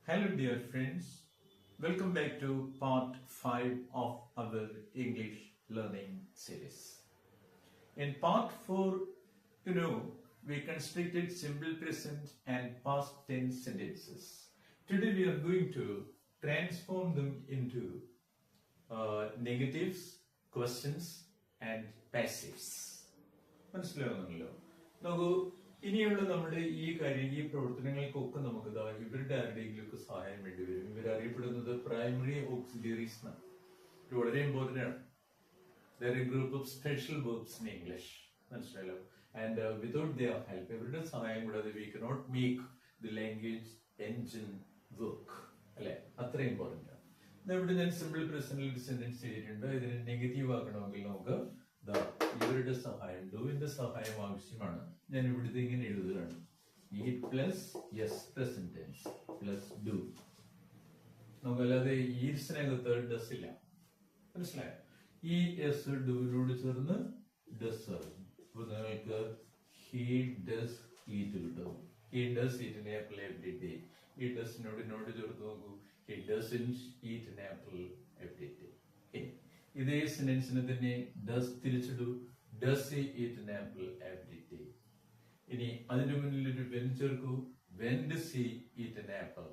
Hello, dear friends. Welcome back to part 5 of our English learning series. In part 4, we constructed simple present and past tense sentences. Today, we are going to transform them into negatives, questions, and passives. മനസ്സിലാവുന്നുണ്ടല്ലോ? നോക്കൂ, ഇനിയുള്ള നമ്മുടെ ഈ പ്രവർത്തനങ്ങൾക്കൊക്കെ നമുക്ക് ഇവരുടെ ആരുടെയെങ്കിലുമൊക്കെ സഹായം വേണ്ടി വരും. ഇവരറിയപ്പെടുന്നത് primary auxiliaries എന്നാണ്. ഇത് വളരെ ഇമ്പോർട്ടന്റ് ആണ്. There A group of special verbs in English. മനസ്സിലായല്ലോ? ആൻഡ് വിതൗട്ട് ദിയർ ഹെൽപ്പ്, ഇവരുടെ സഹായം കൂടാതെ we cannot make the language engine work. അല്ലെ? അത്ര ഇമ്പോർട്ടന്റ് ആണ്. ഇവിടെ ഞാൻ സിമ്പിൾ പ്രസന്റിൽ സെന്റൻസ് ചെയ്തിട്ടുണ്ട്. ഇതിന് നെഗറ്റീവ് ആക്കണമെങ്കിൽ നമുക്ക് ഇവരുടെ സഹായം, ഡൂവിന്റെ സഹായം ആവശ്യമാണ്. ഞാൻ ഇവിടുത്തെ ഇങ്ങനെ എഴുതുകയാണ്: eat plus S present tense plus do. നമുക്കല്ലാതെ ഈറ്റ്സിനകത്ത് ഡസ് ഇല്ല. മനസ്സിലായോ? ഈ എസ് ഡുവിനോട് ചേർന്ന് ഡസ്. അപ്പൊ നിങ്ങൾക്ക് ഹി ഡസ് ഈറ്റ് കിട്ടും. He does eat an apple every day. ഈ ഡസിനോട് ചേർത്ത് നോക്കൂ: he doesn't eat an apple every day. ഇതേ സെന്റൻസിന് തന്നെ ഡസ് തിരിച്ചിടൂ: does eat an apple every day. ഇനി അതിന്റെ മുന്നിൽ ഒരു വെൻ ചേർക്കൂ: when does he eat an apple.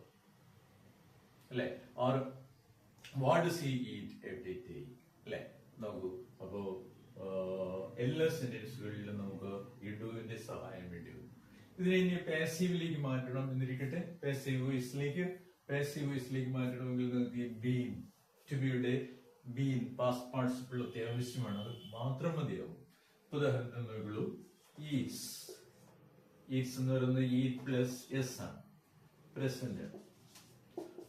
അല്ലെ? Or what does he eat every day. അല്ലെ? നോക്കൂ, അപ്പോ എല്ലാ സെന്റൻസുകളിലും നമുക്ക് ഈ ഡുവിന്റെ സഹായം വേണ്ടി വരും. ഇതിനെ ഇനി പാസീവിലേക്ക് മാറ്റണം എന്നിരിക്കട്ടെ. പാസീവ് വോയിസിലേക്ക് മാറ്റണമെങ്കിൽ നിങ്ങൾക്ക് ഈ ബീൻ, ടു ബിയുടെ ബീൻ പാസ്റ്റ് പാർട്ടിസിപ്പിൾ അത്യാവശ്യമാണ്. അത് മാത്രം മതിയാവും. ഉദാഹരണത്തിന് നോക്കുള്ളൂ: ഈറ്റ്സ് എന്ന് പറയുന്നത് ഈറ്റ് പ്ലസ് എസ് ആണ്, പ്രസന്റ്.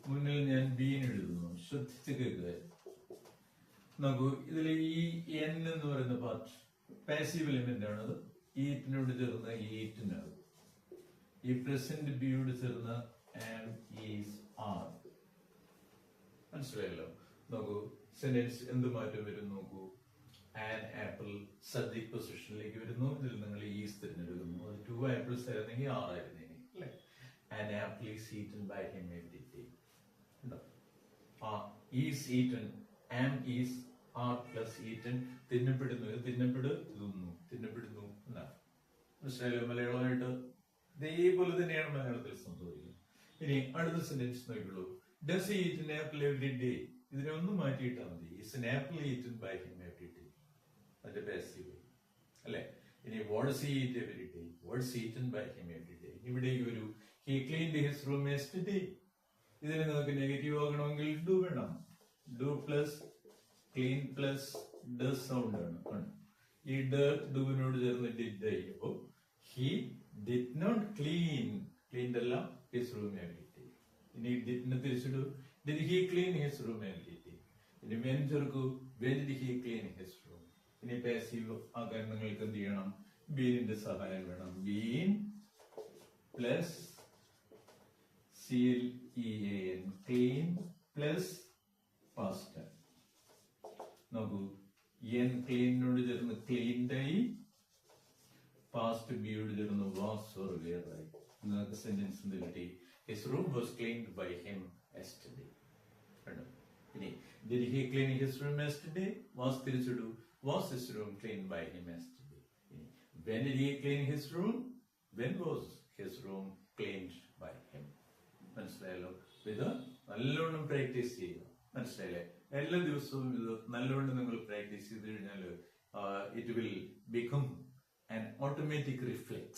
മുന്നിൽ ഞാൻ ബീൻ എഴുതുന്നു. ശ്രദ്ധിച്ച് കേൾക്കുക. നോക്കൂ, ഇതിൽ ഈ എൻ എന്ന് പറയുന്ന പാർട്ട് പാസീവ് എലിമെന്റ് ആണ്. അത് ഈറ്റിനോട് ചേർന്ന് ഈറ്റിനാകും. ഈ പ്രസന്റ് ബിയോട് ചേർന്ന് ആം, ഈസ്, ആർ. മനസ്സിലായല്ലോ? നോക്കൂ, സെന്റൻസ് എന്ത് മാറ്റം വരും നോക്കൂ. ആൻ ആപ്പിൾ സബ്ജക്ട് പൊസിഷനിലേക്ക് വരുന്നു. ഇതിൽ നിങ്ങൾ ഈസ് തിരഞ്ഞെടുക്കുന്നു. അത് 2 ആപ്പിൾസ് ആയിരുന്നെങ്കിൽ 6 ആയിരുന്നെങ്കിൽ, അല്ലെ? An apple is eaten by him every day. Is eaten, am, is, are plus eaten. തിന്നപ്പെടുന്നു, ഇത് തിന്നപ്പെടുന്നു എന്നാണ്. മനസ്സിലായല്ലോ? മലയാളമായിട്ട് ഇതേപോലെ തന്നെയാണ് മലയാളത്തിൽ സംഭവിക്കുന്നത്. ഇനി അടുത്ത സെന്റൻസ് നോക്കിയുള്ളൂ: does he eat an apple every day. ഇതിനെ ഒന്ന് മാറ്റിയിട്ടാൽ മതി. Is an apple eaten by him every day. അതിന്റെ പാസീവ്, അല്ലെ? ഇനി what does he eat every day. What is eaten by him every day. ഇവിടെ ഒരു he cleaned his room yesterday. ഇതിനെ നിങ്ങൾക്ക് നെഗറ്റീവ് ആകണമെങ്കിൽ ഡു വേണം. Do plus clean plus does sound ആണ്. ഈ ഡുവിനോട് ചേർന്ന് ഡിഡ് ആയിരിക്കുമ്പോ ഹി ഡിഡ് നോട്ട് ക്ലീൻഡ് അല്ല ഹിസ് റൂം every day. ഇനി ഡിഡിനെ തിരിച്ചിടൂ: did he clean his room every day. ഇനി വെൻ ചേർക്കൂ: when did he clean his room. ഇനി പാസീവ് ആകാൻ നിങ്ങൾക്ക് എന്ത് ചെയ്യണം? ബീനിന്റെ സഹായം വേണം. Been plus CLEAN, clean plus past. നോക്കൂ, എൻ ക്ലീനോട് ചേർന്ന് ക്ലീൻഡ് ആയി, പാസ്റ്റ് ബിയോട് ചേർന്ന് വാസ് ഓർ വെയർ ആയി. നിങ്ങൾക്ക് സെന്റൻസ് കിട്ടി: his room was cleaned by him yesterday. ഇനി did he clean his room yesterday? Was തിരിച്ചിടൂ: was his room cleaned by him yesterday. ഇനി when did he clean his room? when was his room cleaned by him? മനസ്സിലായല്ലോ? ഇത് നല്ലോണം practice ചെയ്യുക. മനസ്സിലായില്ലേ? എല്ലാ ദിവസവും ഇത് നല്ലോണം നിങ്ങൾ പ്രാക്ടീസ് ചെയ്ത് കഴിഞ്ഞാൽ it will become an automatic reflex.